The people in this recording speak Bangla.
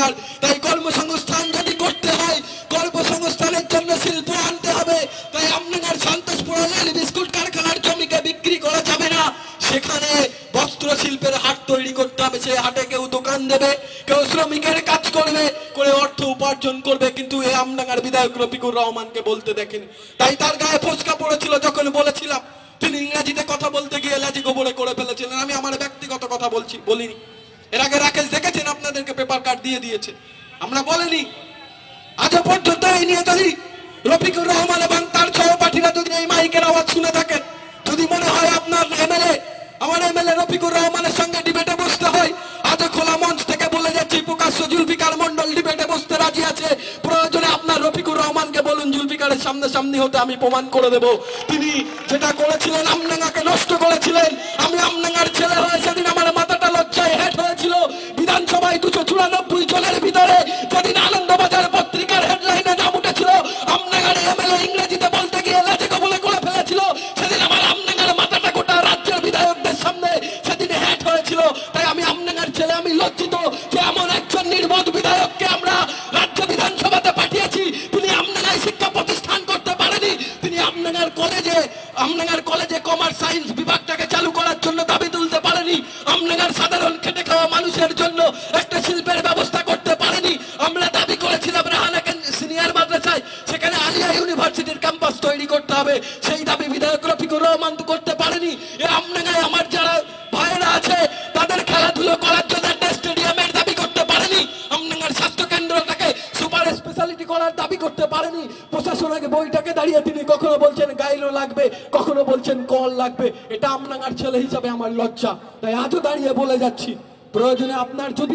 দরকার। তাই কর্মসংস্থান যদি করতে হয়, কর্মসংস্থানের জন্য শিল্প আনতে হবে। তাই আমডাঙ্গার সন্তোষপুর লাল বিস্কুট কারখানার জমিকে বিক্রি করা যাবে না, সেখানে বস্ত্র শিল্পের হাট তৈরি করতে হবে। সেই হাটে কেউ দোকান দেবে, কেউ শ্রমিকের কাজ করবে, করে অর্থ উপার্জন করবে। কিন্তু এই আমডাঙ্গার বিধায়ক রফিকুর রহমানকে বলতে দেখেন। তাই তার গায়ে ফোসকা পড়েছিল যখন বলেছিলাম, তিনি ইংরেজিতে কথা বলতে গিয়ে লাজি গোবরে করে ফেলেছিলেন। আমি আমার ব্যক্তিগত কথা বলিনি। এর আগে রাকেশ দেখেছেন, আপনাদেরকে পেপার কার্ড দিয়ে দিয়েছে, আমরা বলিনি। আজ পর্যন্ত এই নিয়ে যদি রফিকুর রহমান এবং তার সহপাঠীরা যদি এই মাইকের আওয়াজ শুনে থাকেন, যদি মনে হয় আপনার এমএলএ, আমার এমএলএ রফিকুর রহমানের সঙ্গে ডিবেটে বসতে হয়, আজ খোলা মঞ্চ থেকে বলে যাচ্ছি, প্রকাশ্য জুলফিকার মন্ডল ডিবেটে বসতে রাজি আছে। প্রয়োজনে আপনার রফিকুর রহমানকে বলুন জুলফিকারের সামনাসামনি হতে, আমি প্রমাণ করে দেব তিনি যেটা করেছিলেন, আমডাঙ্গাকে নষ্ট করেছিলেন। আমি আমডাঙ্গার ছেলে হয়ে সেদিন আমার মাথাটা লজ্জায় হেড হয়েছিল। বিধানসভায় 294 জনের ভিতরে যেদিন আনন্দবাজার পত্রিকার হেডলাইনে নাম উঠেছিল, আমডাঙ্গার এমএলএ ইংরেজিতে বলতে গিয়ে লাজে কবলে করে ফেলেছিল, সেদিন আমার আমডাঙ্গার মাথাটা গোটা রাজ্যের বিধায়কদের সামনে সেদিন হেড হয়েছিল। তাই আমি আমডাঙ্গার ছেলে, আমি লজ্জিত যে এমন একজন নির্বোধ বিধায়ককে আমরা রাজ্য বিধানসভাতে পাঠিয়েছি। তিনি আমডাঙ্গায় শিক্ষা প্রতিষ্ঠান করতে পারেনি, তিনি আমডাঙ্গার কলেজে কমার্স সায়েন্স বিভাগটাকে চালু করার জন্য দাবি তুলতে পারেনি, আমডাঙ্গার সাধারণ খেটে খাওয়া মানুষের জন্য একটা শিল্পের ব্যবস্থা করতে পারেনি। আমরা দাবি করেছিলাম রাহানা সিনিয়র মাদ্রাসায় সেখানে আলিয়া ইউনিভার্সিটির ক্যাম্পাস তৈরি করতে হবে, সেই দাবি বিধায়ক রফিকুর রহমান তো করতে পারেনি। এই আমডাঙ্গায় আমার যারা ভাইয়েরা আছে তাদের খেলাধুলো করার জন্য একটা স্টেডিয়ামের দাবি করতে পারেনি, আমডাঙ্গার স্বাস্থ্য কেন্দ্রটাকে সুপার স্পেশালিটি করার দাবি করতে পারেনি। প্রশাসন আগে বইটাকে দাঁড়িয়ে তিনি কখনো বলছেন গাইলো লাগবে, কখনো বলছেন কল লাগবে। এটা আমডাঙ্গার ছেলে হিসাবে আমার লজ্জা। তাই আজও দাঁড়িয়ে বলে যাচ্ছি, প্রয়োজনে আপনার যদি